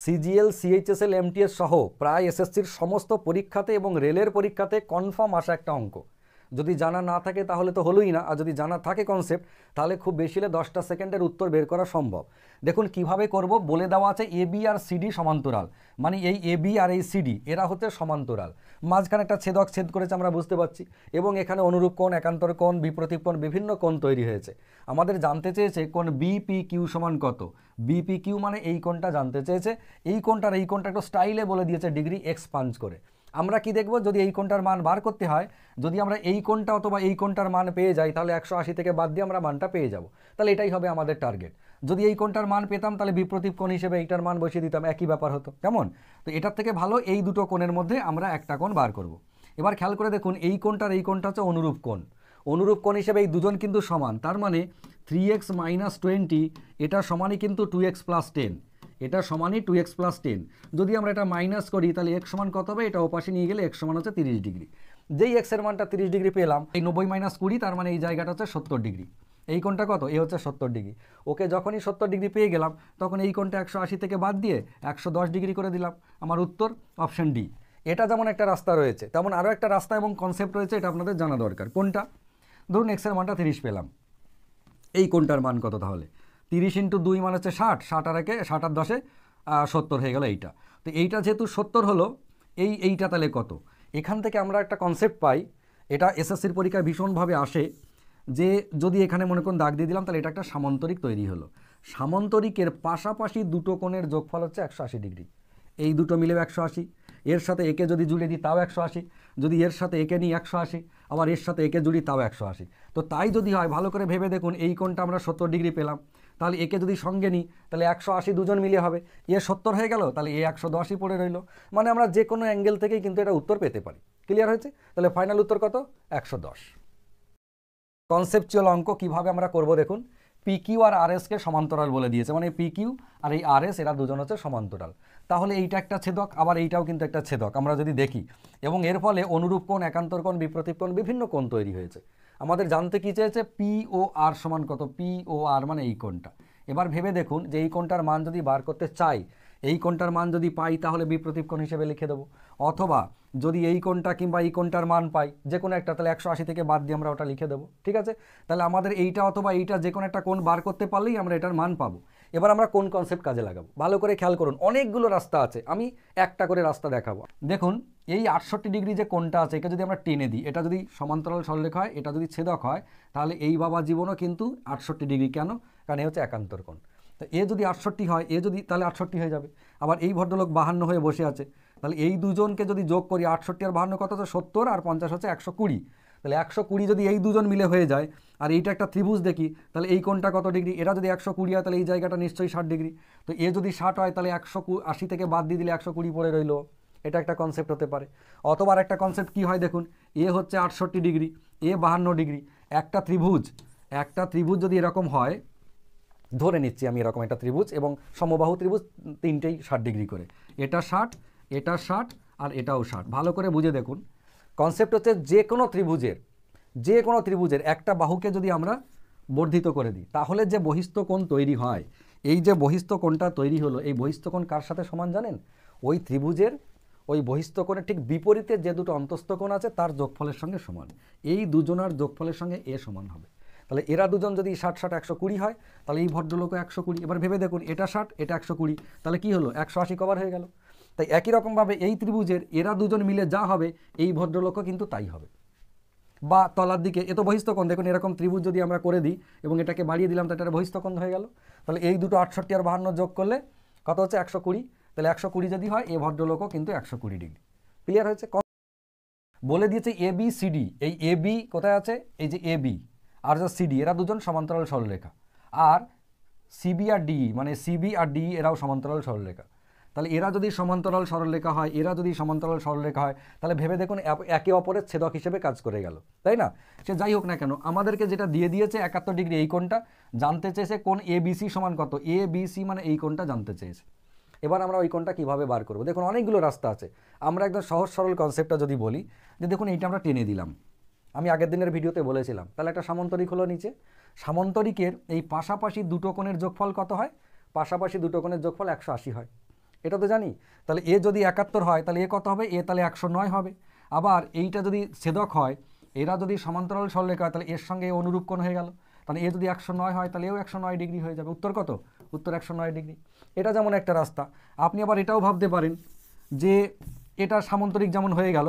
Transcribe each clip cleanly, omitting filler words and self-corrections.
CGL, CHSL, MTS সহ প্রায় এসএসসির সমস্ত পরীক্ষাতে এবং রেলের পরীক্ষাতে কনফার্ম আসা একটা অঙ্ক। যদি জানা না থাকে তাহলে তো হলোই না, আর যদি জানা থাকে কনসেপ্ট তাহলে খুব বেশি হলে 10টা সেকেন্ডের উত্তর বের করা সম্ভব। দেখুন কিভাবে করব, বলে দেওয়া আছে এবি আর সিডি সমান্তরাল, মানে এই এবি আর এই সিডি এরা হচ্ছে সমান্তরাল, মাঝখানে একটা ছেদক ছেদ করেছে আমরা বুঝতে পারছি, এবং এখানে অনুরূপ কোণ, একান্তর কোণ, বিপ্রতীপ কোণ, বিভিন্ন কোণ তৈরি হয়েছে। আমাদের জানতে চেয়েছে কোণ বিপি কিউ সমান কত। বিপি কিউ মানে এই কোণটা জানতে চেয়েছে, এই কোণটার এই কোণটা একটু স্টাইলে বলে দিয়েছে ডিগ্রি এক্স পাঞ্চ করে। আমরা কি দেখব, যদি এই কোণটার মান বার করতে হয়, যদি আমরা এই কোণটা অথবা এই কোণটার মান পেয়ে যাই তাহলে 180 থেকে বাদ দিয়ে আমরা মানটা পেয়ে যাব, তাহলে এটাই হবে আমাদের টার্গেট। যদি এই কোণটার মান পেতাম তাহলে বিপ্রতীপ কোণ হিসেবে এইটার মান বসিয়ে দিতাম, একই ব্যাপার হতো, কেমন? তো এটার থেকে ভালো এই দুটো কোণের মধ্যে আমরা একটা কোণ বার করব। এবার খেয়াল করে দেখুন, এই কোণটার এই কোণটা হচ্ছে অনুরূপ কোণ। অনুরূপ কোণ হিসেবে এই দুজন কিন্তু সমান, তার মানে 3x - 20 এটা সমানই কিন্তু 2x + 10, এটা সমানই 2x + 10। যদি আমরা এটা মাইনাস করি তাহলে x সমান কত হবে, এটা ওপাশে নিয়ে গেলে x সমান হচ্ছে 30 ডিগ্রি। যেই x এর মানটা 30 ডিগ্রি পেলাম, এই 90 - 20 তার মানে এই জায়গাটা হচ্ছে 70 ডিগ্রি। এই কোণটা কত, এ হচ্ছে 70 ডিগ্রি। ওকে, যখনই 70 ডিগ্রি পেয়ে গেলাম তখন এই কোণটা 180 থেকে বাদ দিয়ে 110 ডিগ্রি করে দিলাম। আমার উত্তর অপশন ডি। এটা যেমন একটা রাস্তা রয়েছে, তেমন আরও একটা রাস্তা এবং কনসেপ্ট রয়েছে, এটা আপনাদের জানা দরকার। কোনটা? ধরুন x এর মানটা 30 পেলাম, এই কোণটার মান কত তাহলে? 30 × 2 মানে হচ্ছে 60, 60 আর 10 70 হয়ে গেল এইটা। তো এইটা যেহেতু 70 হলো, এইটা তাহলে কত? এখান থেকে আমরা একটা কনসেপ্ট পাই, এটা এসএসসির পরীক্ষায় ভীষণভাবে আসে, যে যদি এখানে মনে করুন দাগ দিয়ে দিলাম তাহলে এটা একটা সামান্তরিক তৈরি হলো। সামান্তরিকের পাশাপাশি দুটো কোণের যোগফল হচ্ছে 180 ডিগ্রি। এই দুটো মিলে 180, এর সাথে একে যদি জুড়ে দিই তাও 180, যদি এর সাথে একে নিই 180, আবার এর সাথে একে জুড়ি তাও 180। তো তাই যদি হয়, ভালো করে ভেবে দেখুন, এই কোণটা আমরা 70 ডিগ্রি পেলাম, তাহলে একে যদি সঙ্গে নিই তাহলে 180 দুজন মিলে হবে, এ 70 হয়ে গেল, তাহলে এ 110ই পড়ে রইল। মানে আমরা যে কোনো অ্যাঙ্গেল থেকেই কিন্তু এটা উত্তর পেতে পারি। ক্লিয়ার হয়েছে? তাহলে ফাইনাল উত্তর কত? 110। কনসেপচুয়াল অঙ্ক কিভাবে আমরা করব দেখুন, পি কিউ আর আর এসকে সমান্তরাল বলে দিয়েছে, মানে পি কিউ আর এই আর এস এরা দুজন হচ্ছে সমান্তরাল। তাহলে এইটা একটা ছেদক, আবার এইটাও কিন্তু একটা ছেদক আমরা যদি দেখি, এবং এর ফলে অনুরূপ কোণ, একান্তর কোণ, বিপ্রতীপ কোণ, বিভিন্ন কোণ তৈরি হয়েছে। আমাদের জানতে কি চেয়েছে, পি ও আর সমান কত। পি ও আর মানে এই কোণটা। এবার ভেবে দেখুন যে এই কোণটার মান যদি বার করতে চাই, এই কোণটার মান যদি পাই তাহলে বিপ্রতীপ কোণ হিসেবে লিখে দেবো, অথবা যদি এই কোণটা কিংবা এই কোণটার মান পাই যে কোনো একটা, তাহলে 180 থেকে বাদ দিয়ে আমরা ওটা লিখে দেবো। ঠিক আছে? তাহলে আমাদের এইটা অথবা এইটা যে কোনো একটা কোণ বার করতে পারলেই আমরা এটার মান পাবো। এবার আমরা কোন কনসেপ্ট কাজে লাগাবো, ভালো করে খেয়াল করুন। অনেকগুলো রাস্তা আছে, আমি একটা করে রাস্তা দেখাবো। দেখুন, এই 68 ডিগ্রি যে কোণটা আছে, এটা যদি আমরা টেনে দিই, এটা যদি সমান্তরাল সরলরেখা হয়, এটা যদি ছেদক হয়, তাহলে এই বাবা জীবনও কিন্তু 68 ডিগ্রি। কেন? কারণ এ হচ্ছে একান্তর কোণ। তো এ যদি 68 হয়, এ যদি, তাহলে 68 হয়ে যাবে। আবার এই ভদ্রলোক 52 হয়ে বসে আছে, তাহলে এই দুজনকে যদি যোগ করি, 68 আর 52 কত হচ্ছে 70, আর 50 হচ্ছে 120। তাহলে 120 যদি এই দুজন মিলে হয়ে যায়, আর এইটা একটা ত্রিভুজ দেখি, তাহলে এই কোণটা কত ডিগ্রি? এটা যদি 120 হয় তাহলে এই জায়গাটা নিশ্চয়ই 60 ডিগ্রি। তো এ যদি 60 হয় তাহলে 180 থেকে বাদ দিয়ে দিলে 120 পড়ে রইল। এটা একটা কনসেপ্ট হতে পারে। অথবা একটা কনসেপ্ট কি হয় দেখুন, এ হচ্ছে 68 ডিগ্রি, এ 52 ডিগ্রি। একটা ত্রিভুজ যদি এরকম হয়, ধরে নিচ্ছি আমি এরকম একটা ত্রিভুজ, এবং সমবাহু ত্রিভুজ তিনটেই 60 ডিগ্রি করে, এটা 60, এটা 60, আর এটাও 60। ভালো করে বুঝে দেখুন, কনসেপ্ট হচ্ছে যে কোনো ত্রিভুজের একটা বাহুকে যদি আমরা বর্ধিত করে দিই, তাহলে যে বহিস্থ কোণ তৈরি হয়, এই যে বহিস্থ কোণটা তৈরি হলো, এই বহিস্থ কোণ কার সাথে সমান জানেন? ওই ত্রিভুজের ওই বহিস্থ কোণের ঠিক বিপরীতে যে দুটো অন্তস্থ কোণ আছে তার যোগফলের সঙ্গে সমান। এই দুজনার যোগফলের সঙ্গে এ সমান হবে। তাহলে এরা দুজন যদি 60, 60, 120 হয়, তাহলে এই ভদ্রলোক 120। এবার ভেবে দেখুন, এটা 60, এটা 120, তাহলে কি হলো? 180 কভার হয়ে গেল। তাই একই রকমভাবে এই ত্রিভুজের এরা দুজন মিলে যা হবে, এই ভদ্রলোকও কিন্তু তাই হবে। বা তলার দিকে এত বহিস্থ কোণ, দেখুন এরকম ত্রিভুজ যদি আমরা করে দিই এবং এটাকে বাড়িয়ে দিলাম, তাহলে এটা বহিস্থ কোণ হয়ে গেল। তাহলে এই দুটো 68 আর 52 যোগ করলে কত হচ্ছে? 120। তাহলে 120 যদি হয়, এই ভদ্রলোকও কিন্তু 120 ডিগ্রি। ক্লিয়ার হয়েছে? বলে দিয়েছে এ বি সি ডি। এই এ বি কোথায় আছে? এই যে এ বি আর যে সিডি, এরা দুজন সমান্তরাল সরলরেখা। আর সিবি আর ডি, মানে সিবি আর ডি এরাও সমান্তরাল সরলরেখা। তাহলে এরা যদি সমান্তরাল সরলরেখা হয়, তাহলে ভেবে দেখুন একে অপরের ছেদক হিসেবে কাজ করে গেল, তাই না? সে যাই হোক না কেন, আমাদেরকে যেটা দিয়ে দিয়েছে 71 ডিগ্রি, এই কোণটা জানতে চেয়েছে। কোণ এ বি সি সমান কত? এ বি সি মানে এই কোণটা জানতে চেয়েছে। এবার আমরা ওই কোণটা কীভাবে বার করব? দেখুন অনেকগুলো রাস্তা আছে। আমরা একদম সহজ সরল কনসেপ্টটা যদি বলি, যে দেখুন এইটা আমরা টেনে দিলাম, আমি আগের দিনের ভিডিওতে বলেছিলাম, তাহলে একটা সামান্তরিক হলো নিচে। সামান্তরিকের এই পাশাপাশি দুটো কোণের যোগফল কত হয়? পাশাপাশি দুটো কোণের যোগফল 180 হয়। এটা তো জানি। তাহলে এ যদি 71 হয় তাহলে এ কত হবে, এ তাহলে 109 হবে। আবার এইটা যদি ছেদক হয়, এরা যদি সমান্তরাল সরলরেখা হয় তাহলে এর সঙ্গে এ অনুরূপ কোণ হয়ে গেল, তাহলে এ যদি 109 হয় তাহলে এও 109 ডিগ্রি হয়ে যাবে। উত্তর কত? উত্তর 109 ডিগ্রি। এটা যেমন একটা রাস্তা। আপনি আবার এটাও ভাবতে পারেন যে এটা সামান্তরিক যেমন হয়ে গেল,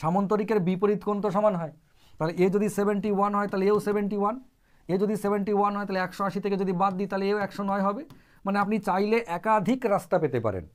সামান্তরিকের বিপরীত কোণ তো সমান হয়, তাহলে এ যদি 71 হয় তাহলে এও 71, এ যদি 71 হয় তাহলে 180 থেকে যদি বাদ দিই তাহলে এও 109 হবে। মানে আপনি চাইলে একাধিক রাস্তা পেতে পারেন,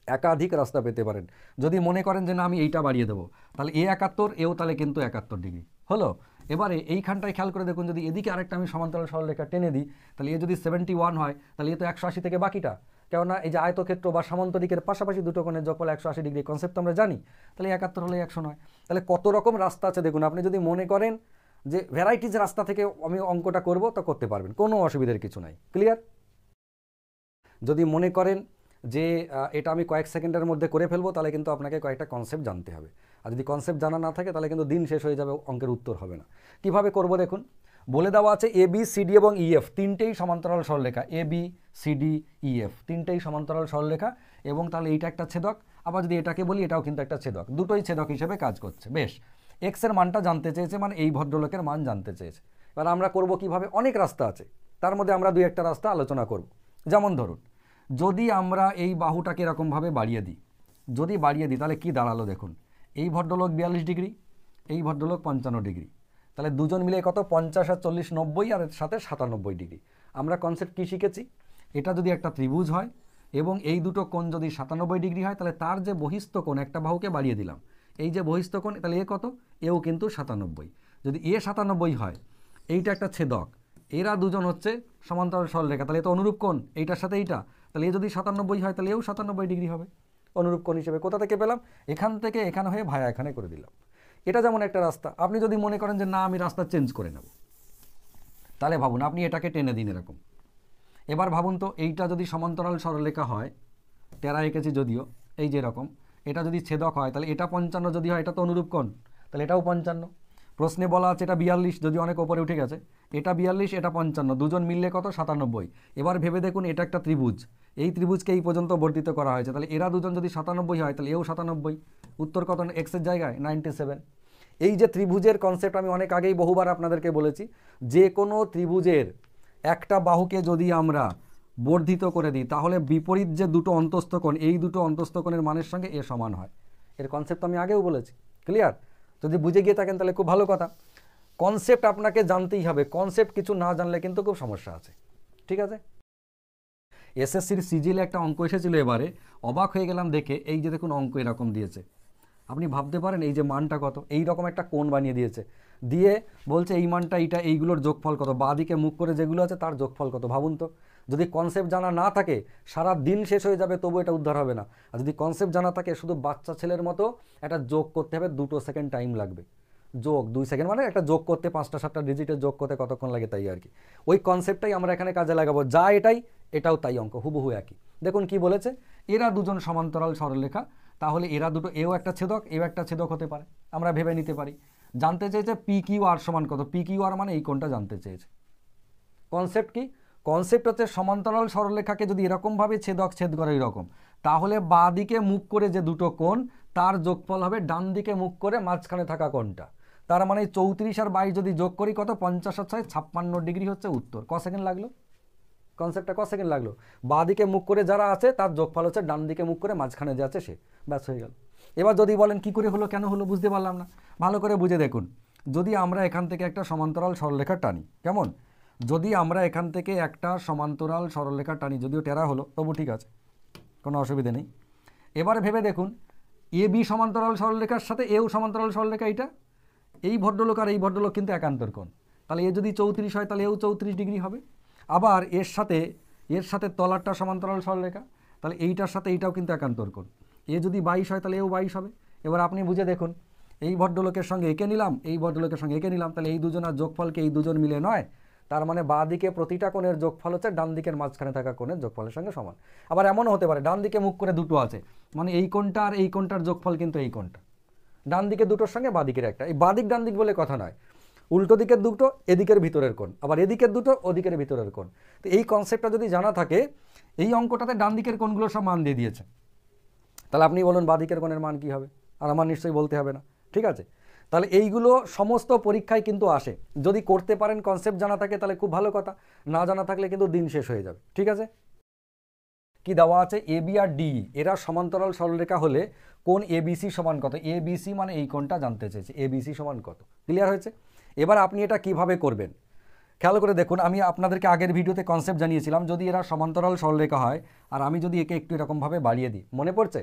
একাধিক রাস্তা পেতে পারেন। যদি মনে করেন যে না আমি এইটা বাড়িয়ে দেবো, তাহলে এ 71, এও তাহলে কিন্তু 71 ডিগ্রি হলো। এবারে এইখানটায় খেয়াল করে দেখুন, যদি এদিকে আরেকটা আমি সমান্তরাল সরলরেখা টেনে দিই, তাহলে এ যদি 71 হয় তাহলে এ তো 180 থেকে বাকিটা, কেননা এই যে আয়তক্ষেত্র বা সামান্তরিকের পাশাপাশি দুটো কোণের যোগফল 180 ডিগ্রি কনসেপ্ট আমরা জানি, তাহলে 71 হলে 109। তাহলে কত রকম রাস্তা আছে দেখুন। আপনি যদি মনে করেন যে ভ্যারাইটিজ রাস্তা থেকে আমি অঙ্কটা করব তো করতে পারবেন, কোনো অসুবিধার কিছু নাই। ক্লিয়ার? যদি মনে করেন যে এটা আমি কয়েক সেকেন্ডের মধ্যে করে ফেলবো, তাহলে কিন্তু আপনাকে কয়েকটা কনসেপ্ট জানতে হবে। আর যদি কনসেপ্ট জানা না থাকে তাহলে কিন্তু দিন শেষ হয়ে যাবে, অঙ্কের উত্তর হবে না। কিভাবে করব দেখুন, বলে দেওয়া আছে এ বি সি ডি এবং ইএফ তিনটেই সমান্তরাল সরলরেখা, A B C D EF তিনটেই সমান্তরাল সরলরেখা, এবং তাহলে এইটা একটা ছেদক। আবার যদি এটাকে বলি এটাও কিন্তু একটা ছেদক, দুটোই ছেদক হিসেবে কাজ করছে। বেশ, এক্সের মানটা জানতে চেয়েছে, মানে এই ভদ্রলোকের মান জানতে চেয়েছে। এবার আমরা করব কিভাবে, অনেক রাস্তা আছে, তার মধ্যে আমরা দুই একটা রাস্তা আলোচনা করব। যেমন ধরুন, যদি আমরা এই বাহুটাকে এরকমভাবে বাড়িয়ে দিই, যদি বাড়িয়ে দিই তাহলে কি দাঁড়ালো দেখুন, এই ভদ্রলোক 42 ডিগ্রি, এই ভদ্রলোক 55 ডিগ্রি, তাহলে দুজন মিলে কত, 50 আর 40 90, আর এর সাথে 97 ডিগ্রি। আমরা কনসেপ্ট কি শিখেছি, এটা যদি একটা ত্রিভুজ হয় এবং এই দুটো কোণ যদি 97 ডিগ্রি হয়, তাহলে তার যে বহিস্থ কোণ, একটা বাহুকে বাড়িয়ে দিলাম, এই যে বহিস্থ কোণ, তাহলে এ কত, এও কিন্তু 97। যদি এ 97 হয়, এইটা একটা ছেদক, এরা দুজন হচ্ছে সমান্তরাল সরলরেখা, তাহলে এ তো অনুরূপ কোণ এইটার সাথে এইটা, তাহলে এ যদি 97 হয় তাহলে এও 97 ডিগ্রি হবে অনুরূপ কোণ হিসেবে। কোথা থেকে পেলাম, এখান থেকে এখানে হয়ে ভায়া এখানে করে দিলাম। এটা যেমন একটা রাস্তা। আপনি যদি মনে করেন যে না আমি রাস্তা চেঞ্জ করে নেব, তাহলে ভাবুন আপনি এটাকে টেনে দিন এরকম। এবার ভাবুন তো, এইটা যদি সমান্তরাল সরলরেখা হয়, টেরা এঁকেছি যদিও, এই যে এরকম, এটা যদি ছেদক হয় তাহলে এটা 55 যদি হয়, এটা তো অনুরূপ কোণ, তাহলে এটাও 55। প্রশ্নে বলা আছে এটা 42, যদি অনেক ওপরে উঠে গেছে, এটা 42 এটা 55, দুজন মিললে কত, 97। এবার ভেবে দেখুন এটা একটা ত্রিভুজ, এই ত্রিভুজকে এই পর্যন্ত বর্ধিত করা হয়েছে, তাহলে এরা দুজন যদি 97 হয় তাহলে এও 97। উত্তর কত, এক্সের জায়গায় 97। এই যে ত্রিভুজের কনসেপ্ট আমি অনেক আগেই বহুবার আপনাদেরকে বলেছি, যে কোনো ত্রিভুজের একটা বাহুকে যদি আমরা বর্ধিত করে দিই তাহলে বিপরীত যে দুটো অন্তস্থ কোণ, এই দুটো অন্তস্থ কোণের মানের সঙ্গে এ সমান হয়। এর কনসেপ্ট আমি আগেও বলেছি। ক্লিয়ার? যদি বুঝে গিয়ে থাকেন তাহলে খুব ভালো কথা। কনসেপ্ট আপনাকে জানতেই হবে, কনসেপ্ট কিছু না জানলে কিন্তু খুব সমস্যা আছে। ঠিক আছে? এসএসসির সিজিএলে একটা অঙ্ক এসেছিল, এবারে অবাক হয়ে গেলাম দেখে। এই যে দেখুন অঙ্ক এরকম দিয়েছে, আপনি ভাবতে পারেন এই যে মানটা কত, এই রকম একটা কোণ বানিয়ে দিয়েছে, দিয়ে বলছে এই মানটা এইটা, এইগুলোর যোগফল কত, বাঁ দিকে মুখ করে যেগুলো আছে তার যোগফল কত। ভাবুন তো, যদি কনসেপ্ট জানা না থাকে সারা দিন শেষ হয়ে যাবে, তবু এটা উদ্ধার হবে না। আর যদি কনসেপ্ট জানা থাকে, শুধু বাচ্চা ছেলের মতো একটা যোগ করতে হবে, 2 সেকেন্ড টাইম লাগবে। যোগ 2 সেকেন্ড মানে একটা যোগ করতে 5টা 7টা ডিজিটের যোগ করতে কতক্ষণ লাগে, তাই আর কি। ওই কনসেপ্টটাই আমরা এখানে কাজে লাগাবো, যা এটাই এটাও তাই, অঙ্ক হুবহু একই। দেখুন কি বলেছে, এরা দুজন সমান্তরাল সরলরেখা, তাহলে এরা দুটো, এও একটা ছেদক এও একটা ছেদক হতে পারে, আমরা ভেবে নিতে পারি। জানতে চেয়েছে পি কিউ আর সমান কত, পি কিউ আর মানে এই কোণটা জানতে চেয়েছে। কনসেপ্ট কি, কনসেপ্ট হচ্ছে সমান্তরাল সরলরেখাকে যদি এরকমভাবে ছেদক ছেদ করে এরকম, তাহলে বাঁ দিকে মুখ করে যে দুটো কোণ তার যোগফল হবে ডান দিকে মুখ করে মাঝখানে থাকা কোণটা। তার মানে 34 আর 22 যদি যোগ করি কত, 50 আর 6 56 ডিগ্রি হচ্ছে উত্তর। ক সেকেন্ড লাগলো, কনসেপ্টটা ক সেকেন্ড লাগলো। বাঁ দিকে মুখ করে যারা আছে তার যোগফল হচ্ছে ডান দিকে মুখ করে মাঝখানে যে আছে সে, ব্যাস হয়ে গেল। এবার যদি বলেন কি করে হলো, কেন হলো, বুঝতে পারলাম না, ভালো করে বুঝে দেখুন। যদি আমরা এখান থেকে একটা সমান্তরাল সরলরেখা টানি, কেমন, যদি আমরা এখান থেকে একটা সমান্তরাল সরলরেখা টানি, যদিও টেরা হলো তবু ঠিক আছে, কোনো অসুবিধে নেই। এবার ভেবে দেখুন, এ বি সমান্তরাল সরলরেখার সাথে এও সমান্তরাল সরলরেখা, এইটা এই ভদ্রলোক আর এই ভদ্রলোক কিন্তু একান্তর কোণ, তাহলে এ যদি 34 হয় তাহলে এও 34 ডিগ্রি হবে। আবার এর সাথে তলারটা সমান্তরাল সরলরেখা, তাহলে এইটার সাথে এইটাও কিন্তু একান্তর কোণ। এ যদি 22 হয় তাহলে এও 22 হবে। এবার আপনি বুঝে দেখুন, এই ভদ্রলোকের সঙ্গে একে নিলাম, এই ভদ্রলোকের সঙ্গে একে নিলাম, তাহলে এই দুজনের যোগফলকে এই দুজন মিলে নয়, তার মানে বাঁ দিকে প্রতিটা কোণের যোগফল হচ্ছে ডান দিকের মাঝখানে থাকা কোণের যোগফলের সঙ্গে সমান। আবার এমনও হতে পারে ডান দিকে মুখ করে দুটো আছে, মানে এই কোণটা আর এই কোণটার যোগফল কিন্তু এই কোণটা, ডান দিকে দুটোর সঙ্গে বাঁ দিকের একটা। এই বাঁ দিক ডান দিক বলে কথা নয়, উল্টো দিকের দুটো এদিকের ভিতরের কোণ, আবার এদিকের দুটো ওদিকের ভিতরের কোণ। তো এই কনসেপ্টটা যদি জানা থাকে, এই অঙ্কটাতে ডান দিকের কোণগুলো সব মান দিয়ে দিয়েছে, তাহলে আপনি বলুন বাঁ দিকের কোণের মান কী হবে, আর আমার নিশ্চয়ই বলতে হবে না, ঠিক আছে। তাহলে এইগুলো সমস্ত পরীক্ষায় কিন্তু আসে, যদি করতে পারেন কনসেপ্ট জানা থাকে তাহলে খুব ভালো কথা, না জানা থাকলে কিন্তু দিন শেষ হয়ে যাবে, ঠিক আছে। কি দেওয়া আছে, এ বি আর ডি এরা সমান্তরাল সরলরেখা হলে কোণ এবিসি সমান কত, এবিসি মানে এই কোণটা জানতে চেয়েছে, এবিসি সমান কত, ক্লিয়ার হয়েছে। এবার আপনি এটা কিভাবে করবেন খেয়াল করে দেখুন, আমি আপনাদেরকে আগের ভিডিওতে কনসেপ্ট জানিয়েছিলাম, যদি এরা সমান্তরাল সরলরেখা হয় আর আমি যদি একে একটু এরকমভাবে বাড়িয়ে দিই, মনে পড়ছে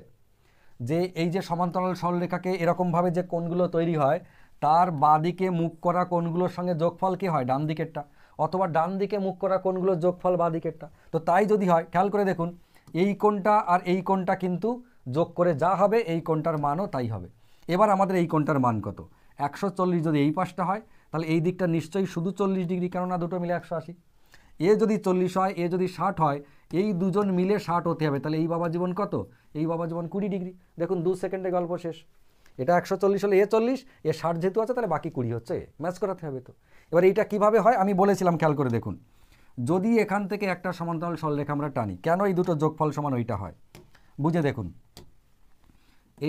যে এই যে সমান্তরাল সরলরেখাকে এরকমভাবে যে কোণগুলো তৈরি হয় তার বাঁদিকে মুখ করা কোণগুলোর সঙ্গে যোগফল কি হয়, ডান দিকেরটা, অথবা ডান দিকে মুখ করা কোণগুলোর যোগফল বাঁ দিকেরটা। তো তাই যদি হয় খেয়াল করে দেখুন, এই কোণটা আর এই কোণটা কিন্তু যোগ করে যা হবে এই কোণটার মানও তাই হবে। এবার আমাদের এই কোণটার মান কত, 140 যদি এই পাশটা হয় তাহলে এই দিকটা নিশ্চয়ই শুধু 40 ডিগ্রি, কেননা দুটো মিলে 180। এ যদি 40 হয়, এ যদি 60 হয়, এই দুজন মিলে 60 হতে হবে, তাহলে এই বাবা জীবন কত, এই বাবা জীবন 20 ডিগ্রি। দেখুন 2 সেকেন্ডে গল্প শেষ। এটা 140 হলে এ 40, এ 60 যেহেতু আছে তাহলে বাকি 20 হচ্ছে, ম্যাচ করাতে হবে। তো এবার এইটা কিভাবে হয় আমি বলেছিলাম, খেয়াল করে দেখুন, যদি এখান থেকে একটা সমান্তরাল সরলরেখা আমরা টানি, কেন এই দুটো যোগফল সমান ওইটা হয় বুঝে দেখুন,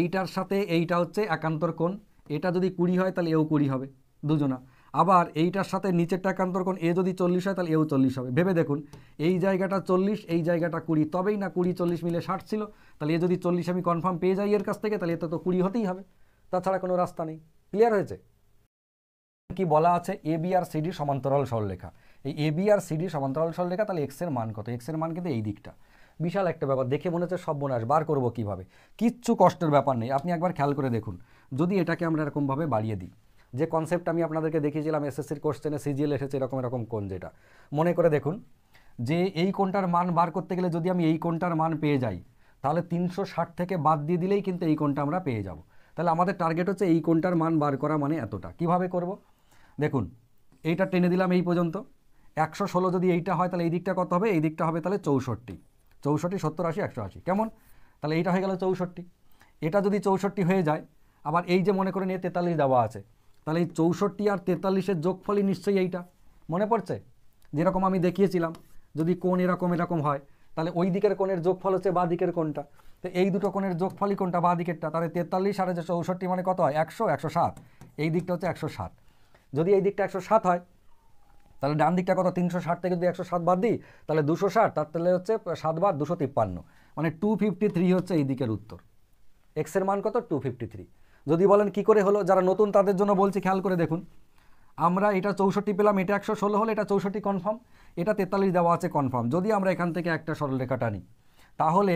এইটার সাথে এইটা হচ্ছে একান্তর কোণ, এটা যদি 20 হয় তাহলে এও 20 হবে দুজনা, আবার এইটার সাথে নিচেরটা একান্তর কোণ, এ যদি 40 হয় তাহলে এও 40 হবে। ভেবে দেখুন, এই জায়গাটা 40, এই জায়গাটা 20, তবেই না 20 40 মিলে 60 ছিল, তাহলে এ যদি 40 আমি কনফার্ম পেয়ে যাই এর কাছ থেকে, তাহলে এতে তো 20 হতেই হবে, তাছাড়া কোনো রাস্তা নেই। ক্লিয়ার হয়েছে। কি বলা আছে, এ বি আর সিডি সমান্তরাল সরলরেখা, এই এ বি আর সিডি সমান্তরাল সরলরেখা, তাহলে এক্সের মান কত, এক্সের মান কিন্তু এই দিকটা। বিশাল একটা ব্যাপার, দেখে মনে হচ্ছে সর্বনাশ, বার করবো কীভাবে, কিচ্ছু কষ্টের ব্যাপার নেই। আপনি একবার খেয়াল করে দেখুন, যদি এটাকে আমরা এরকমভাবে বাড়িয়ে দিই, যে কনসেপ্ট আমি আপনাদেরকে দেখিয়েছিলাম এসএসসির কোশ্চেনে সিজিএল এসেছে এরকম এরকম কোণ, যেটা মনে করে দেখুন যে এই কোণটার মান বার করতে গেলে যদি আমি এই কোণটার মান পেয়ে যাই, তাহলে 360 থেকে বাদ দিয়ে দিলেই কিন্তু এই কোণটা আমরা পেয়ে যাব। তাহলে আমাদের টার্গেট হচ্ছে এই কোণটার মান বার করা, মানে এতটা। কিভাবে করব দেখুন, এইটা টেনে দিলাম এই পর্যন্ত, 116 যদি এইটা হয় তাহলে এই দিকটা কত হবে, এই দিকটা হবে তাহলে 64, 64 70 80 180, কেমন, তাহলে এইটা হয়ে গেল 64। এটা যদি 64 হয়ে যায়, আবার এই যে মনে করে নিয়ে 43 দেওয়া আছে, তাহলে এই 64 আর 43-এর যোগফলই নিশ্চয়ই এইটা, মনে পড়ছে যেরকম আমি দেখিয়েছিলাম, যদি কোণ এরকম এরকম হয় তাহলে ওই দিকের কোণের যোগফল হচ্ছে বাঁ দিকের কোণটা, তো এই দুটো কোণের যোগফলই কোণটা বাঁ দিকেরটা, তাহলে 43 আর 64 মানে কত হয়, 100 107, এই দিকটা হচ্ছে 107। যদি এই দিকটা 107 হয় তাহলে ডান দিকটা কত, 360 থেকে যদি 107 বাদ দিই তাহলে 260, তাহলে হচ্ছে 7 বার 253, মানে 253 হচ্ছে এই দিকের উত্তর। এক্সের মান কত, 253। যদি বলেন কি করে হলো, যারা নতুন তাদের জন্য বলছি, খেয়াল করে দেখুন, আমরা এটা 64 পেলাম, এটা 116 হলে এটা 64 কনফার্ম, এটা 43 দেওয়া আছে কনফার্ম। যদি আমরা এখান থেকে একটা সরলরেখা টানি, তাহলে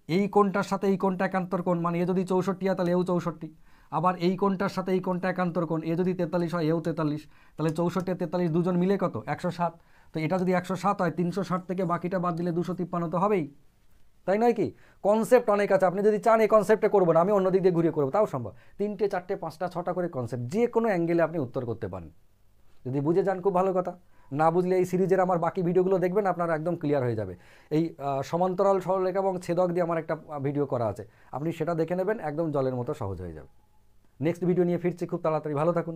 এই কোণটার সাথে এই কোণটা একান্তর কোণ, মানে এ যদি 64 হয় তাহলে এও 64, আবার এই কোণটার সাথে এই কোণটা একান্তর কোণ, এ যদি 43 হয় এও 43, তাহলে 64 আর 43 দুজন মিলে কত, 107। তো এটা যদি 107 হয়, 360 থেকে বাকিটা বাদ দিলে 253 তো হবেই, তাই নয় কি। কনসেপ্ট অনেক আছে, আপনি যদি চান এই কনসেপ্টে করবো না, আমি অন্য দিক দিয়ে ঘুরিয়ে করবো, তাও সম্ভব। 3টে 4টে 5টা 6টা করে কনসেপ্ট, যে কোনো অ্যাঙ্গেলে আপনি উত্তর করতে পারেন, যদি বুঝে যান খুব ভালো কথা, না বুঝলে এই সিরিজের আমার বাকি ভিডিওগুলো দেখবেন, আপনারা একদম ক্লিয়ার হয়ে যাবে। এই সমান্তরাল সরলরেখা এবং ছেদক দিয়ে আমার একটা ভিডিও করা আছে, আপনি সেটা দেখে নেবেন, একদম জলের মতো সহজ হয়ে যাবে। নেক্সট ভিডিও নিয়ে ফিরছি খুব তাড়াতাড়ি, ভালো থাকুন।